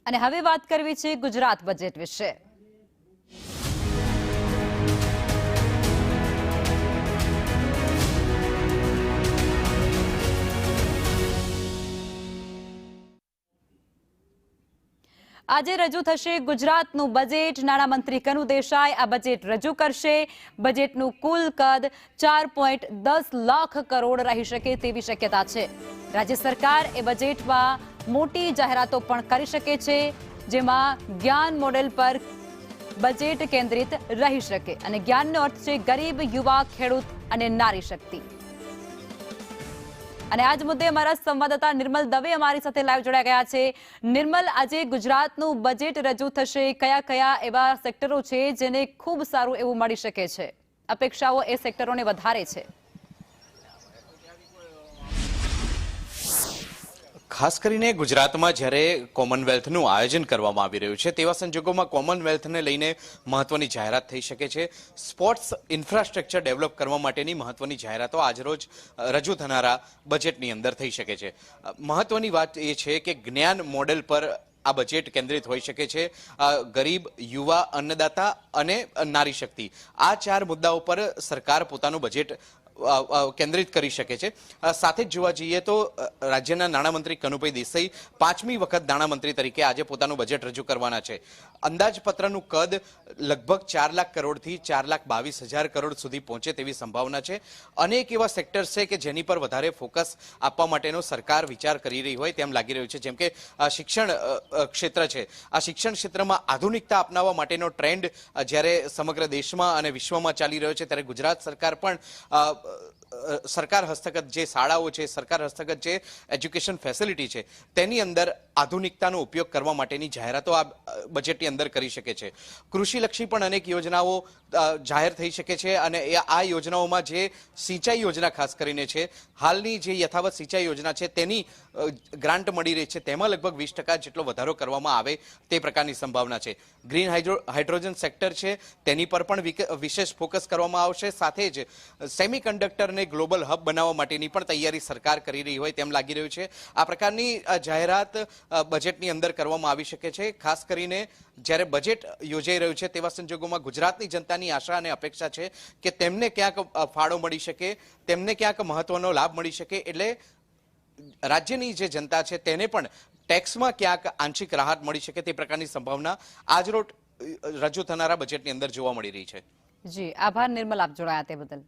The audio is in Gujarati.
અને હવે વાત કરવી છે ગુજરાત બજેટ વિશે। આજે રજૂ થશે ગુજરાતનું બજેટ। નાણામંત્રી કનુ દેસાઈ આ બજેટ રજૂ કરશે। બજેટનું કુલ કદ 4.10 લાખ કરોડ રહી શકે તેવી શક્યતા છે। રાજ્ય સરકાર એ બજેટમાં મોટી જાહેરાતો પણ કરી શકે છે, જેમાં જ્ઞાન મોડેલ પર બજેટ કેન્દ્રિત રહી શકે અને જ્ઞાનનો અર્થ છે ગરીબ, યુવા, ખેડૂત અને નારી શક્તિ। અને આજ મુદ્દે અમારા સંવાદદાતા નિર્મલ દવે અમારી સાથે લાઈવ જોડાઈ ગયા છે। નિર્મલ, આજે ગુજરાતનું બજેટ રજૂ થશે, કયા કયા એવા સેક્ટરો છે જેને ખૂબ સારું એવું મળી શકે છે? અપેક્ષાઓ એ સેક્ટરોને વધારે છે। ખાસ કરીને ગુજરાતમાં જ્યારે કોમનવેલ્થનું આયોજન કરવામાં આવી રહ્યું છે તેવા સંજોગોમાં કોમનવેલ્થને લઈને મહત્વની જાહેરાત થઈ શકે છે। સ્પોર્ટ્સ ઇન્ફ્રાસ્ટ્રક્ચર ડેવલપ કરવા માટેની મહત્વની જાહેરાતો આજરોજ રજૂ થનારા બજેટની અંદર થઈ શકે છે। મહત્વની વાત એ છે કે જ્ઞાન મોડેલ પર આ બજેટ કેન્દ્રિત હોઈ શકે છે। ગરીબ, યુવા, અન્નદાતા અને નારી શક્તિ, આ 4 મુદ્દાઓ પર સરકાર પોતાનું બજેટ કેન્દ્રિત કરી શકે છે। સાથે જ જોવા જઈએ તો રાજ્યના નાણામંત્રી કનુભાઈ દેસાઈ 5મી વખત નાણામંત્રી તરીકે આજે પોતાનું બજેટ રજૂ કરવાના છે। અંદાજપત્રનું કદ લગભગ 4 લાખ કરોડથી 4,22,000 કરોડ સુધી પહોંચે તેવી સંભાવના છે। અનેક એવા સેક્ટર્સ છે કે જેની પર વધારે ફોકસ આપવા માટેનો સરકાર વિચાર કરી રહી હોય તેમ લાગી રહ્યું છે, જેમ કે શિક્ષણ ક્ષેત્ર છે। આ શિક્ષણ ક્ષેત્રમાં આધુનિકતા અપનાવવા માટેનો ટ્રેન્ડ જ્યારે સમગ્ર દેશમાં અને વિશ્વમાં ચાલી રહ્યો છે, ત્યારે ગુજરાત સરકાર પણ સરકાર હસ્તગત જે શાળાઓ છે, સરકાર હસ્તગત જે એજ્યુકેશન ફેસિલિટી છે, તેની અંદર આધુનિકતાનો ઉપયોગ કરવા માટેની જાહેરાતો આ બજેટની અંદર કરી શકે છે। કૃષિલક્ષી પણ અનેક યોજનાઓ જાહેર થઈ શકે છે અને આ યોજનાઓમાં જે સિંચાઈ યોજના ખાસ કરીને છે, હાલની જે યથાવત સિંચાઈ યોજના છે તેની ગ્રાન્ટ મળી રહી છે, તેમાં લગભગ 20% જેટલો વધારો કરવામાં આવે તે પ્રકારની સંભાવના છે। ગ્રીન હાઇડ્રોજન સેક્ટર છે તેની પર પણ વિશેષ ફોકસ કરવામાં આવશે। સાથે જ સેમિકન્ડક્ટરને ગ્લોબલ હબ બનાવવા માટેની પણ તૈયારી સરકાર કરી રહી હોય તેમ લાગી રહ્યું છે। આ પ્રકારની જાહેરાત બજેટની અંદર કરવામાં આવી શકે છે। ખાસ કરીને જ્યારે બજેટ યોજાઈ રહ્યું છે તેવા સંજોગોમાં ગુજરાતની જનતાની આશા અને અપેક્ષા છે કે તેમને ક્યાંક ફાળો મળી શકે, તેમને ક્યાંક મહત્વનો લાભ મળી શકે, એટલે રાજ્યની જે જનતા છે તેને પણ ટેક્સમાં ક્યાંક આંશિક રાહત મળી શકે તે પ્રકારની સંભાવના આજરોજ રજૂ થનારા બજેટની અંદર જોવા મળી રહી છે। જી આભાર નિર્મલ, આપ જોડાયા તે બદલ।